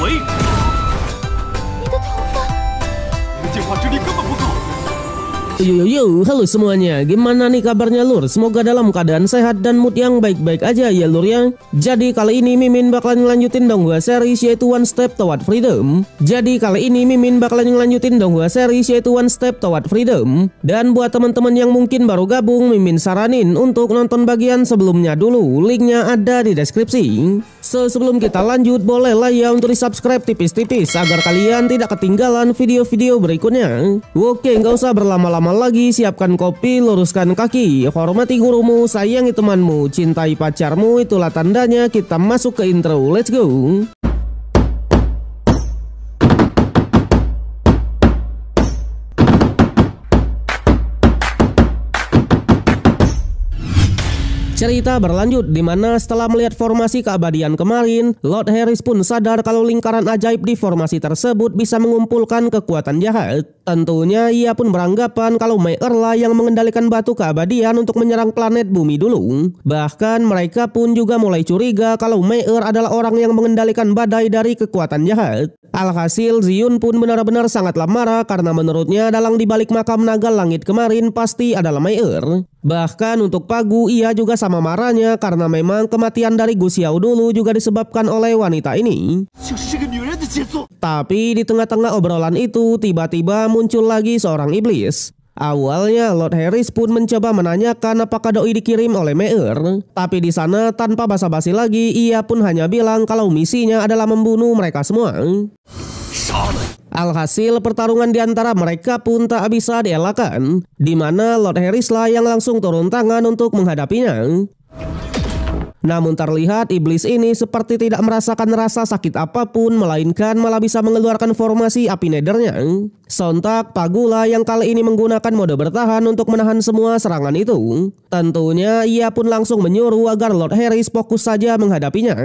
你的头发。你的进化之力根本不够。 Yo, halo semuanya, gimana nih kabarnya lur? Semoga dalam keadaan sehat dan mood yang baik-baik aja ya lur ya. Jadi kali ini Mimin bakalan ngelanjutin donghua series yaitu One Step Toward Freedom. Dan buat teman-teman yang mungkin baru gabung, Mimin saranin untuk nonton bagian sebelumnya dulu. Linknya ada di deskripsi. Sebelum kita lanjut, bolehlah ya untuk di subscribe tipis-tipis agar kalian tidak ketinggalan video-video berikutnya. Oke, nggak usah berlama-lama lagi, siapkan kopi, luruskan kaki, hormati gurumu, sayangi temanmu, cintai pacarmu, itulah tandanya kita masuk ke intro. Let's go. Cerita berlanjut di mana setelah melihat formasi keabadian kemarin, Lord Harris pun sadar kalau lingkaran ajaib di formasi tersebut bisa mengumpulkan kekuatan jahat. Tentunya ia pun beranggapan kalau Mei-Er lah yang mengendalikan batu keabadian untuk menyerang planet bumi dulu. Bahkan mereka pun juga mulai curiga kalau Mei-Er adalah orang yang mengendalikan badai dari kekuatan jahat. Alhasil Ziyun pun benar-benar sangatlah marah karena menurutnya dalang dibalik makam naga langit kemarin pasti adalah Mei-Er. Bahkan untuk Pagu ia juga sama marahnya karena memang kematian dari Gu Xiao dulu juga disebabkan oleh wanita ini. Tapi di tengah-tengah obrolan itu tiba-tiba muncul lagi seorang iblis. Awalnya Lord Harris pun mencoba menanyakan apakah doi dikirim oleh Mei-Er. Tapi di sana tanpa basa-basi lagi ia pun hanya bilang kalau misinya adalah membunuh mereka semua. Alhasil pertarungan di antara mereka pun tak bisa dielakkan, di mana Lord Harris lah yang langsung turun tangan untuk menghadapinya. Namun terlihat iblis ini seperti tidak merasakan rasa sakit apapun, melainkan malah bisa mengeluarkan formasi api nethernya. Sontak Pagula yang kali ini menggunakan mode bertahan untuk menahan semua serangan itu. Tentunya ia pun langsung menyuruh agar Lord Harris fokus saja menghadapinya.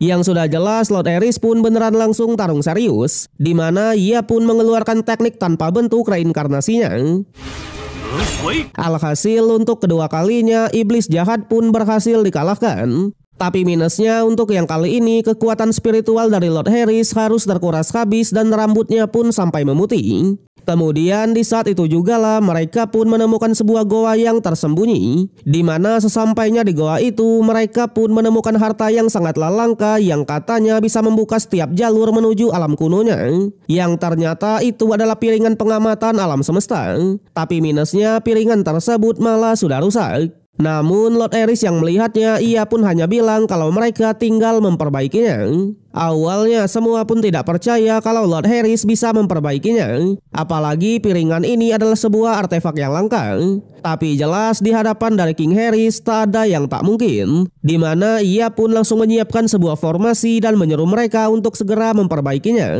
Yang sudah jelas Lord Harris pun beneran langsung tarung serius, di mana ia pun mengeluarkan teknik tanpa bentuk reinkarnasinya. Alhasil untuk kedua kalinya iblis jahat pun berhasil dikalahkan. Tapi minusnya untuk yang kali ini kekuatan spiritual dari Lord Harris harus terkuras habis dan rambutnya pun sampai memutih. Kemudian di saat itu juga lah mereka pun menemukan sebuah goa yang tersembunyi, di mana sesampainya di goa itu mereka pun menemukan harta yang sangatlah langka yang katanya bisa membuka setiap jalur menuju alam kunonya. Yang ternyata itu adalah piringan pengamatan alam semesta. Tapi minusnya piringan tersebut malah sudah rusak. Namun Lord Harris yang melihatnya ia pun hanya bilang kalau mereka tinggal memperbaikinya. Awalnya semua pun tidak percaya kalau Lord Harris bisa memperbaikinya. Apalagi piringan ini adalah sebuah artefak yang langka. Tapi jelas di hadapan dari King Harris tak ada yang tak mungkin. Di mana ia pun langsung menyiapkan sebuah formasi dan menyuruh mereka untuk segera memperbaikinya.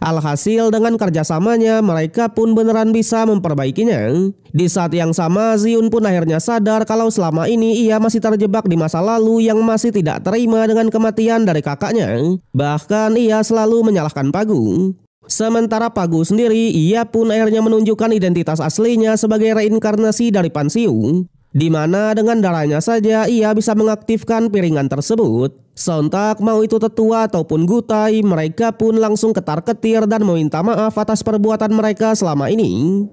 Alhasil dengan kerjasamanya mereka pun beneran bisa memperbaikinya. Di saat yang sama Ziyun pun akhirnya sadar kalau selama ini ia masih terjebak di masa lalu yang masih tidak terima dengan kematian dari kakaknya. Bahkan ia selalu menyalahkan Pagu. Sementara Pagu sendiri ia pun akhirnya menunjukkan identitas aslinya sebagai reinkarnasi dari Pan Xiu, di mana dengan darahnya saja ia bisa mengaktifkan piringan tersebut. Sontak mau itu tetua ataupun gutai, mereka pun langsung ketar-ketir dan meminta maaf atas perbuatan mereka selama ini.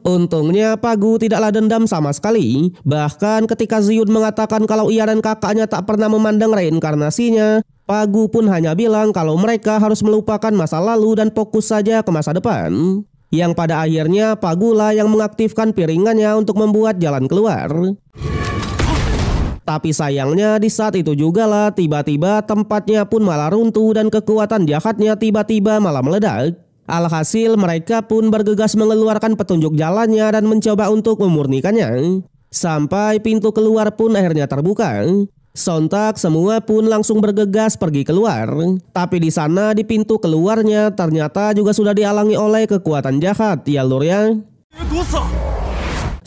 Untungnya Pagu tidaklah dendam sama sekali. Bahkan ketika Ziyun mengatakan kalau ia dan kakaknya tak pernah memandang reinkarnasinya, Pagu pun hanya bilang kalau mereka harus melupakan masa lalu dan fokus saja ke masa depan. Yang pada akhirnya Pagula yang mengaktifkan piringannya untuk membuat jalan keluar. Tapi sayangnya di saat itu juga lah tiba-tiba tempatnya pun malah runtuh dan kekuatan jahatnya tiba-tiba malah meledak. Alhasil mereka pun bergegas mengeluarkan petunjuk jalannya dan mencoba untuk memurnikannya. Sampai pintu keluar pun akhirnya terbuka. Sontak semua pun langsung bergegas pergi keluar. Tapi di sana di pintu keluarnya ternyata juga sudah dihalangi oleh kekuatan jahat ya lur ya.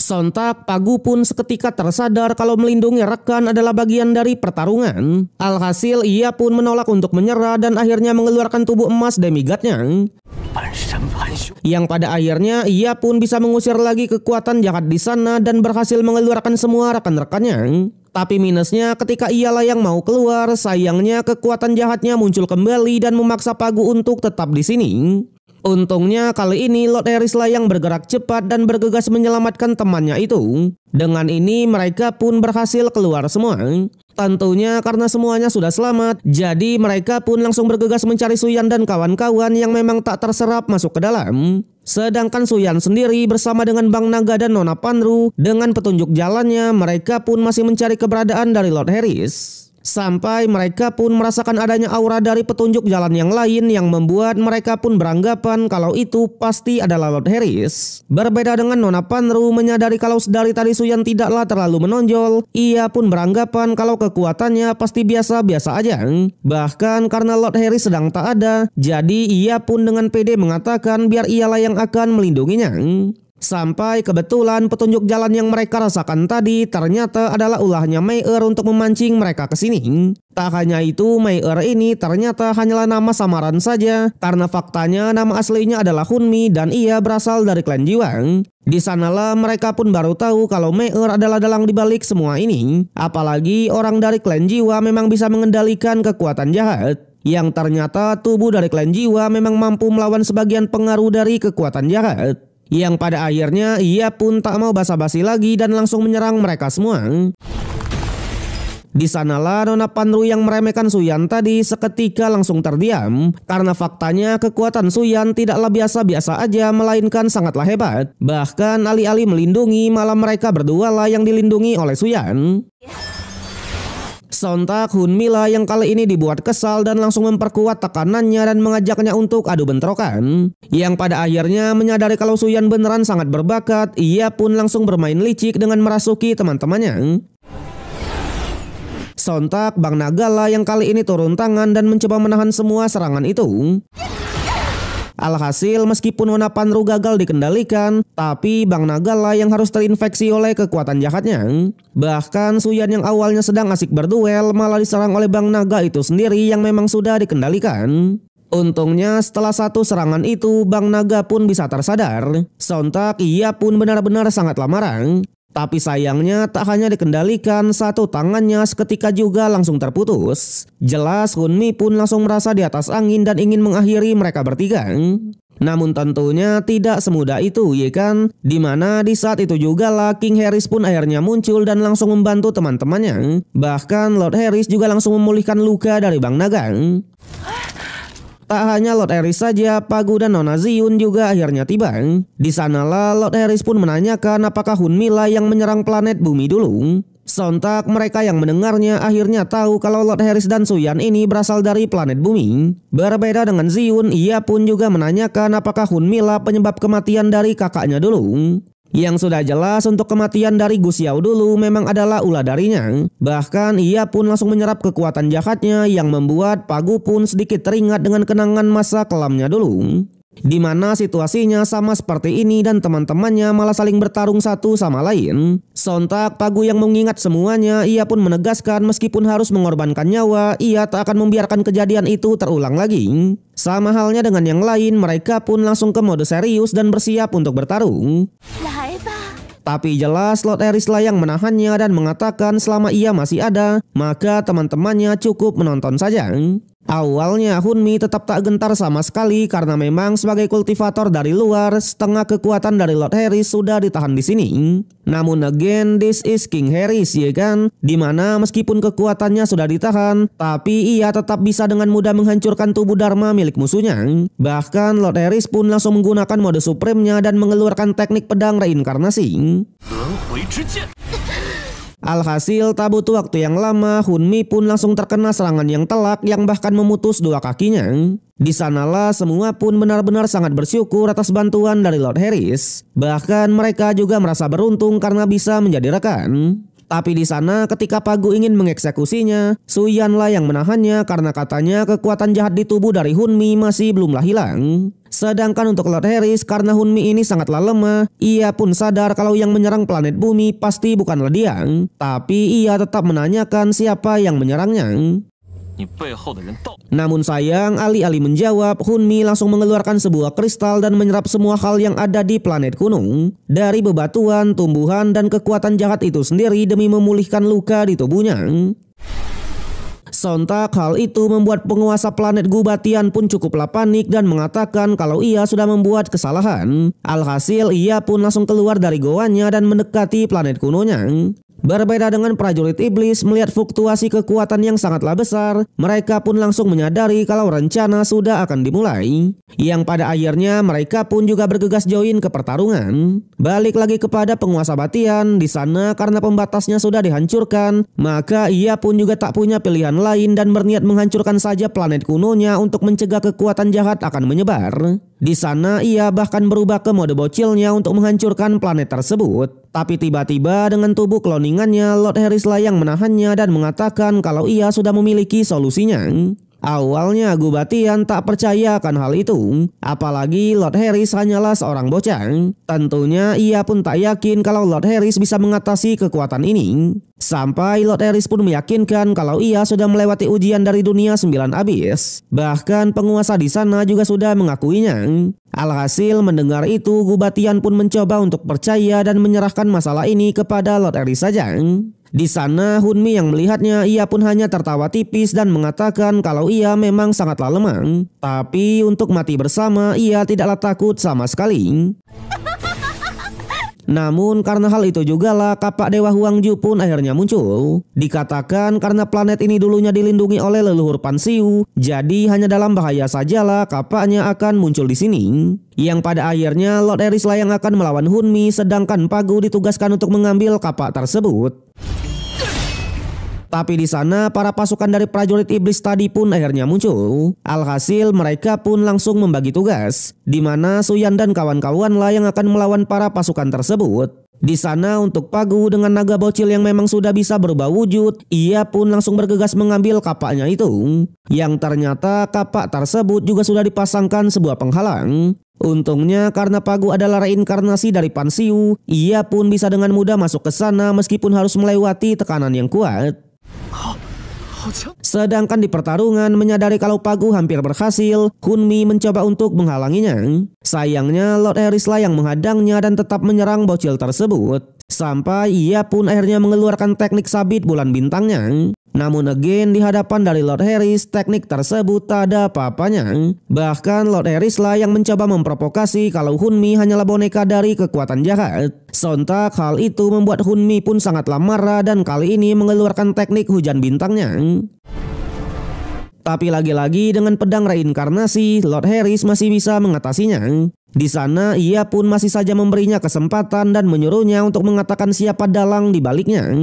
Sontak Pagu pun seketika tersadar kalau melindungi rekan adalah bagian dari pertarungan. Alhasil ia pun menolak untuk menyerah dan akhirnya mengeluarkan tubuh emas demigod-nya. Yang pada akhirnya ia pun bisa mengusir lagi kekuatan jahat di sana dan berhasil mengeluarkan semua rekan-rekannya. Tapi minusnya ketika ialah yang mau keluar, sayangnya kekuatan jahatnya muncul kembali dan memaksa Pagu untuk tetap di sini. Untungnya kali ini Lord Harris lah yang bergerak cepat dan bergegas menyelamatkan temannya itu. Dengan ini mereka pun berhasil keluar semua. Tentunya karena semuanya sudah selamat, jadi mereka pun langsung bergegas mencari Suyan dan kawan-kawan yang memang tak terserap masuk ke dalam. Sedangkan Suyan sendiri bersama dengan Bang Naga dan Nona Panru, dengan petunjuk jalannya mereka pun masih mencari keberadaan dari Lord Harris. Sampai mereka pun merasakan adanya aura dari petunjuk jalan yang lain yang membuat mereka pun beranggapan kalau itu pasti adalah Lord Harris. Berbeda dengan Nona Panru menyadari kalau dari tadi Suyan tidaklah terlalu menonjol, ia pun beranggapan kalau kekuatannya pasti biasa-biasa aja. Bahkan karena Lord Harris sedang tak ada, jadi ia pun dengan pede mengatakan biar ialah yang akan melindunginya. Sampai kebetulan petunjuk jalan yang mereka rasakan tadi ternyata adalah ulahnya Mei-er untuk memancing mereka ke sini. Tak hanya itu, Mei-er ini ternyata hanyalah nama samaran saja karena faktanya nama aslinya adalah Hunmi dan ia berasal dari klan Jiwang. Di sanalah mereka pun baru tahu kalau Mei-er adalah dalang dibalik semua ini. Apalagi orang dari klan Jiwa memang bisa mengendalikan kekuatan jahat. Yang ternyata tubuh dari klan Jiwa memang mampu melawan sebagian pengaruh dari kekuatan jahat. Yang pada akhirnya ia pun tak mau basa-basi lagi dan langsung menyerang mereka semua. Di sanalah Nona Panru yang meremehkan Suyan tadi seketika langsung terdiam karena faktanya kekuatan Suyan tidaklah biasa-biasa aja melainkan sangatlah hebat. Bahkan alih-alih melindungi malah mereka berdua lah yang dilindungi oleh Suyan. Sontak Hunmi lah yang kali ini dibuat kesal dan langsung memperkuat tekanannya dan mengajaknya untuk adu bentrokan. Yang pada akhirnya menyadari kalau Suyan beneran sangat berbakat, ia pun langsung bermain licik dengan merasuki teman-temannya. Sontak Bang Naga lah yang kali ini turun tangan dan mencoba menahan semua serangan itu. Alhasil meskipun Nona Panru gagal dikendalikan, tapi Bang Naga lah yang harus terinfeksi oleh kekuatan jahatnya. Bahkan Suyan yang awalnya sedang asik berduel malah diserang oleh Bang Naga itu sendiri yang memang sudah dikendalikan. Untungnya setelah satu serangan itu Bang Naga pun bisa tersadar. Sontak ia pun benar-benar sangatlah marah. Tapi sayangnya tak hanya dikendalikan, satu tangannya seketika juga langsung terputus. Jelas Hunmi pun langsung merasa di atas angin dan ingin mengakhiri mereka bertiga. Namun tentunya tidak semudah itu, ya kan? Dimana di saat itu juga lah King Harris pun akhirnya muncul dan langsung membantu teman-temannya. Bahkan Lord Harris juga langsung memulihkan luka dari Bang Naga. Tak hanya Lord Harris saja, Pagu dan Nona Ziyun juga akhirnya tiba. Di sanalah Lord Harris pun menanyakan apakah Hunmi lah yang menyerang planet bumi dulu. Sontak mereka yang mendengarnya akhirnya tahu kalau Lord Harris dan Suyan ini berasal dari planet bumi. Berbeda dengan Ziyun, ia pun juga menanyakan apakah Hunmi lah penyebab kematian dari kakaknya dulu. Yang sudah jelas untuk kematian dari Gu Xiao dulu memang adalah ulah darinya. Bahkan ia pun langsung menyerap kekuatan jahatnya yang membuat Pagu pun sedikit teringat dengan kenangan masa kelamnya dulu. Di mana situasinya sama seperti ini dan teman-temannya malah saling bertarung satu sama lain. Sontak Pagu yang mengingat semuanya, ia pun menegaskan meskipun harus mengorbankan nyawa, ia tak akan membiarkan kejadian itu terulang lagi. Sama halnya dengan yang lain, mereka pun langsung ke mode serius dan bersiap untuk bertarung. Tapi jelas Lord Harris lah yang menahannya dan mengatakan selama ia masih ada, maka teman-temannya cukup menonton saja. Awalnya Hunmi tetap tak gentar sama sekali karena memang sebagai kultivator dari luar, setengah kekuatan dari Lord Harris sudah ditahan di sini. Namun again, this is King Harris, ya kan? Dimana meskipun kekuatannya sudah ditahan, tapi ia tetap bisa dengan mudah menghancurkan tubuh Dharma milik musuhnya. Bahkan Lord Harris pun langsung menggunakan mode supreme-nya dan mengeluarkan teknik pedang reinkarnasi. Alhasil tak butuh waktu yang lama, Hunmi pun langsung terkena serangan yang telak yang bahkan memutus dua kakinya. Di sanalah semua pun benar-benar sangat bersyukur atas bantuan dari Lord Harris. Bahkan mereka juga merasa beruntung karena bisa menjadi rekan. Tapi di sana ketika Pagu ingin mengeksekusinya, Suyan lah yang menahannya karena katanya kekuatan jahat di tubuh dari Hunmi masih belumlah hilang. Sedangkan untuk Lord Harris, karena Hunmi ini sangatlah lemah, ia pun sadar kalau yang menyerang planet bumi pasti bukanlah dia. Tapi ia tetap menanyakan siapa yang menyerangnya. 你背后的人到。 Namun sayang, alih-alih menjawab, Hunmi langsung mengeluarkan sebuah kristal dan menyerap semua hal yang ada di planet kuno. Dari bebatuan, tumbuhan, dan kekuatan jahat itu sendiri demi memulihkan luka di tubuhnya. Sontak hal itu membuat penguasa planet Gubatian pun cukuplah panik dan mengatakan kalau ia sudah membuat kesalahan. Alhasil ia pun langsung keluar dari goanya dan mendekati planet kunonya. Berbeda dengan prajurit iblis melihat fluktuasi kekuatan yang sangatlah besar, mereka pun langsung menyadari kalau rencana sudah akan dimulai. Yang pada akhirnya mereka pun juga bergegas join ke pertarungan. Balik lagi kepada penguasa Batian, di sana karena pembatasnya sudah dihancurkan, maka ia pun juga tak punya pilihan lain dan berniat menghancurkan saja planet kunonya untuk mencegah kekuatan jahat akan menyebar. Di sana ia bahkan berubah ke mode bocilnya untuk menghancurkan planet tersebut. Tapi tiba-tiba dengan tubuh cloningannya, Lord Harris lah yang menahannya dan mengatakan kalau ia sudah memiliki solusinya. Awalnya Gubatian tak percaya akan hal itu, apalagi Lord Harris hanyalah seorang bocah. Tentunya ia pun tak yakin kalau Lord Harris bisa mengatasi kekuatan ini. Sampai Lord Harris pun meyakinkan kalau ia sudah melewati ujian dari dunia 9 abis. Bahkan penguasa di sana juga sudah mengakuinya. Alhasil mendengar itu, Gubatian pun mencoba untuk percaya dan menyerahkan masalah ini kepada Lord Harris saja. Di sana Hunmi yang melihatnya, ia pun hanya tertawa tipis dan mengatakan kalau ia memang sangatlah lemah. Tapi untuk mati bersama ia tidaklah takut sama sekali. Namun karena hal itu jugalah kapak Dewa Huangju pun akhirnya muncul. Dikatakan karena planet ini dulunya dilindungi oleh leluhur Pansiu, jadi hanya dalam bahaya sajalah kapaknya akan muncul di sini. Yang pada akhirnya Lord Harris lah yang akan melawan Hunmi, sedangkan Pagu ditugaskan untuk mengambil kapak tersebut. Tapi di sana para pasukan dari prajurit iblis tadi pun akhirnya muncul. Alhasil mereka pun langsung membagi tugas, di mana Suyan dan kawan-kawan lah yang akan melawan para pasukan tersebut. Di sana untuk Pagu dengan naga bocil yang memang sudah bisa berubah wujud, ia pun langsung bergegas mengambil kapaknya itu. Yang ternyata kapak tersebut juga sudah dipasangkan sebuah penghalang. Untungnya karena Pagu adalah reinkarnasi dari Pansiu, ia pun bisa dengan mudah masuk ke sana meskipun harus melewati tekanan yang kuat. Sedangkan di pertarungan menyadari kalau Pagu hampir berhasil, Hunmi mencoba untuk menghalanginya. Sayangnya Lord Harris lah yang menghadangnya dan tetap menyerang bocil tersebut. Sampai ia pun akhirnya mengeluarkan teknik sabit bulan bintangnya. Namun again di hadapan dari Lord Harris, teknik tersebut tak ada apa-apanya. Bahkan Lord Harris lah yang mencoba memprovokasi kalau Hunmi hanyalah boneka dari kekuatan jahat. Sontak hal itu membuat Hunmi pun sangatlah marah dan kali ini mengeluarkan teknik hujan bintangnya. Tapi lagi-lagi dengan pedang reinkarnasi, Lord Harris masih bisa mengatasinya. Di sana ia pun masih saja memberinya kesempatan dan menyuruhnya untuk mengatakan siapa dalang di baliknya.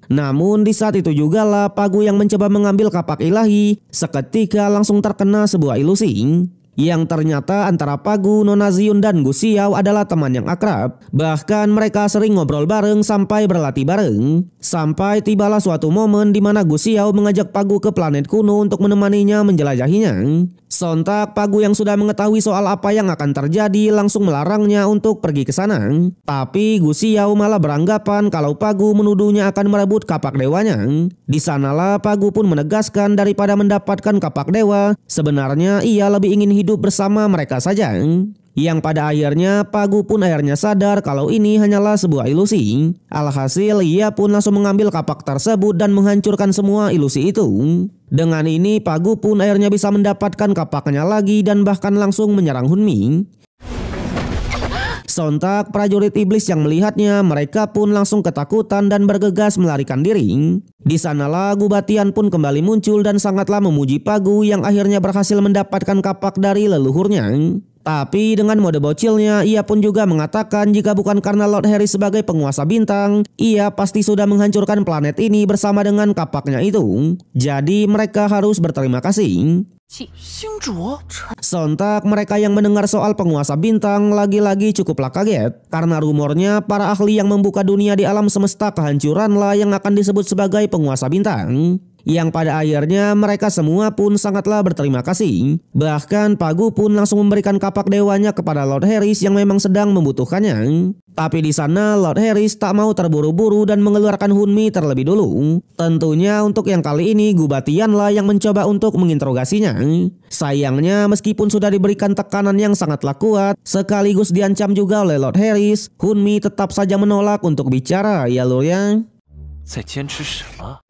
Namun di saat itu jugalah Pagu yang mencoba mengambil kapak ilahi, seketika langsung terkena sebuah ilusi. Yang ternyata antara Pagu, Nona Ziun dan Gu Xiao adalah teman yang akrab. Bahkan mereka sering ngobrol bareng sampai berlatih bareng. Sampai tibalah suatu momen di mana Gu Xiao mengajak Pagu ke planet kuno untuk menemaninya menjelajahinya. Sontak Pagu yang sudah mengetahui soal apa yang akan terjadi langsung melarangnya untuk pergi ke sana. Tapi Gu Xiao malah beranggapan kalau Pagu menuduhnya akan merebut kapak dewanya. Di sanalah Pagu pun menegaskan daripada mendapatkan kapak dewa, sebenarnya ia lebih ingin hidup bersama mereka saja. Yang pada akhirnya Pagu pun akhirnya sadar kalau ini hanyalah sebuah ilusi. Alhasil ia pun langsung mengambil kapak tersebut dan menghancurkan semua ilusi itu. Dengan ini Pagu pun akhirnya bisa mendapatkan kapaknya lagi dan bahkan langsung menyerang Hunmi. Sontak prajurit iblis yang melihatnya, mereka pun langsung ketakutan dan bergegas melarikan diri. Di sanalah Gubatian pun kembali muncul dan sangatlah memuji Pagu yang akhirnya berhasil mendapatkan kapak dari leluhurnya. Tapi dengan mode bocilnya, ia pun juga mengatakan jika bukan karena Lord Harris sebagai penguasa bintang, ia pasti sudah menghancurkan planet ini bersama dengan kapaknya itu. Jadi mereka harus berterima kasih. Sontak mereka yang mendengar soal penguasa bintang lagi-lagi cukuplah kaget. Karena rumornya para ahli yang membuka dunia di alam semesta kehancuran lah yang akan disebut sebagai penguasa bintang. yang pada akhirnya mereka semua pun sangatlah berterima kasih. Bahkan Pak Gu pun langsung memberikan kapak dewanya kepada Lord Harris yang memang sedang membutuhkannya. Tapi di sana Lord Harris tak mau terburu-buru dan mengeluarkan Hunmi terlebih dulu. Tentunya untuk yang kali ini Gu Batianlah yang mencoba untuk menginterogasinya. Sayangnya meskipun sudah diberikan tekanan yang sangatlah kuat, sekaligus diancam juga oleh Lord Harris, Hunmi tetap saja menolak untuk bicara, ya lur ya.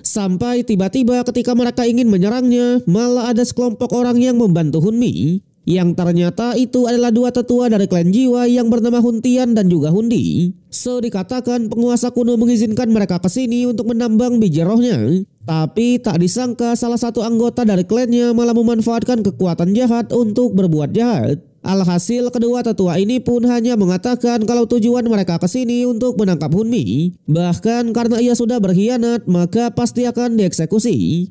Sampai tiba-tiba ketika mereka ingin menyerangnya, malah ada sekelompok orang yang membantu Hunmi. Yang ternyata itu adalah dua tetua dari klan jiwa yang bernama Huntian dan juga Hundi. Dikatakan penguasa kuno mengizinkan mereka ke sini untuk menambang biji rohnya. Tapi tak disangka salah satu anggota dari klannya malah memanfaatkan kekuatan jahat untuk berbuat jahat. Alhasil kedua tetua ini pun hanya mengatakan kalau tujuan mereka ke sini untuk menangkap Hunmi. Bahkan karena ia sudah berkhianat, maka pasti akan dieksekusi.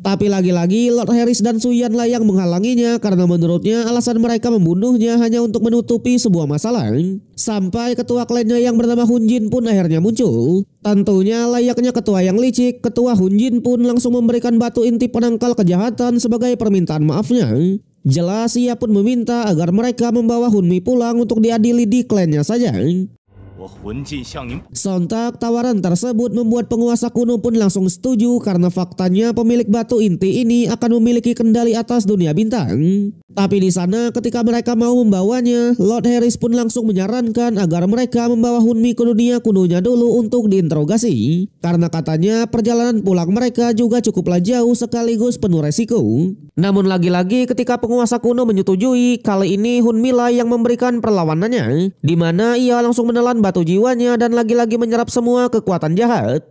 Tapi lagi-lagi Lord Harris dan Suyan lah yang menghalanginya karena menurutnya alasan mereka membunuhnya hanya untuk menutupi sebuah masalah. Sampai ketua klannya yang bernama Hunjin pun akhirnya muncul. Tentunya layaknya ketua yang licik, ketua Hunjin pun langsung memberikan batu inti penangkal kejahatan sebagai permintaan maafnya. Jelas ia pun meminta agar mereka membawa Hunmi pulang untuk diadili di klannya saja. Sontak tawaran tersebut membuat penguasa kuno pun langsung setuju karena faktanya pemilik batu inti ini akan memiliki kendali atas dunia bintang. Tapi di sana ketika mereka mau membawanya, Lord Harris pun langsung menyarankan agar mereka membawa Hunmi ke dunia kunonya dulu untuk diinterogasi. Karena katanya perjalanan pulang mereka juga cukuplah jauh sekaligus penuh resiko. Namun lagi-lagi ketika penguasa kuno menyetujui, kali ini Hunmi lah yang memberikan perlawanannya, di mana ia langsung menelan batu jiwanya dan lagi-lagi menyerap semua kekuatan jahat.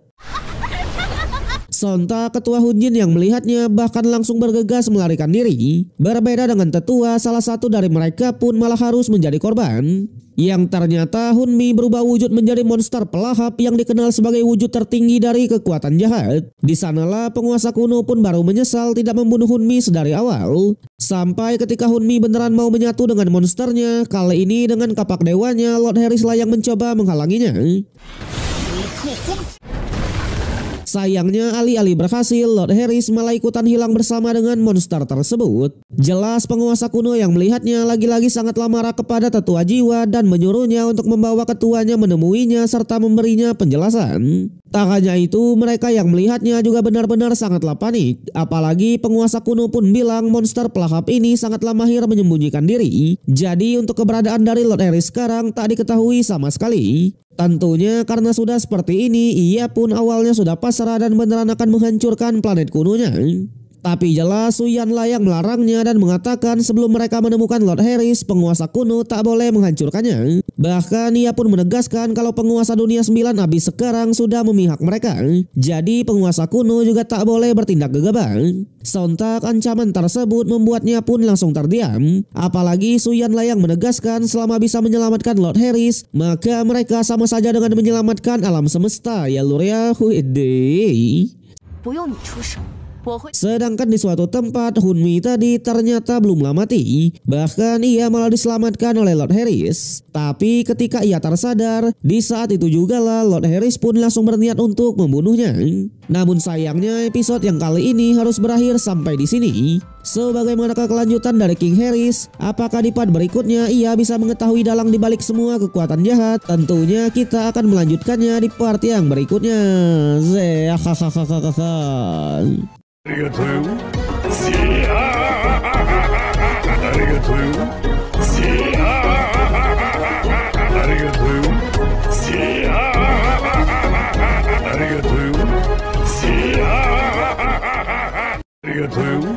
Sontak ketua Hunjin yang melihatnya bahkan langsung bergegas melarikan diri. Berbeda dengan tetua, salah satu dari mereka pun malah harus menjadi korban. Yang ternyata Hunmi berubah wujud menjadi monster pelahap yang dikenal sebagai wujud tertinggi dari kekuatan jahat. Di sanalah penguasa kuno pun baru menyesal tidak membunuh Hunmi sedari awal. Sampai ketika Hunmi beneran mau menyatu dengan monsternya, kali ini dengan kapak dewanya Lord Harris lah yang mencoba menghalanginya. Sayangnya alih-alih berhasil, Lord Harris malah ikutan hilang bersama dengan monster tersebut. Jelas penguasa kuno yang melihatnya lagi-lagi sangatlah marah kepada tetua jiwa dan menyuruhnya untuk membawa ketuanya menemuinya serta memberinya penjelasan. Tak hanya itu, mereka yang melihatnya juga benar-benar sangatlah panik. Apalagi penguasa kuno pun bilang monster pelahap ini sangatlah mahir menyembunyikan diri. Jadi untuk keberadaan dari Lord Harris sekarang tak diketahui sama sekali. Tentunya karena sudah seperti ini, ia pun awalnya sudah pasrah dan beneran akan menghancurkan planet kunonya. Tapi jelas Suyan lah yang melarangnya dan mengatakan sebelum mereka menemukan Lord Harris, penguasa kuno tak boleh menghancurkannya. Bahkan ia pun menegaskan kalau penguasa dunia 9 abis sekarang sudah memihak mereka. Jadi penguasa kuno juga tak boleh bertindak gegabah. Sontak ancaman tersebut membuatnya pun langsung terdiam. Apalagi Suyan lah yang menegaskan selama bisa menyelamatkan Lord Harris, maka mereka sama saja dengan menyelamatkan alam semesta, ya lur ya. Sedangkan di suatu tempat, Hunmi tadi ternyata belumlah mati. Bahkan ia malah diselamatkan oleh Lord Harris. Tapi ketika ia tersadar, di saat itu juga lah Lord Harris pun langsung berniat untuk membunuhnya. Namun sayangnya episode yang kali ini harus berakhir sampai di sini. Bagaimanakah kelanjutan dari King Harris? Apakah di part berikutnya ia bisa mengetahui dalang dibalik semua kekuatan jahat? Tentunya kita akan melanjutkannya di part yang berikutnya. Arigatou.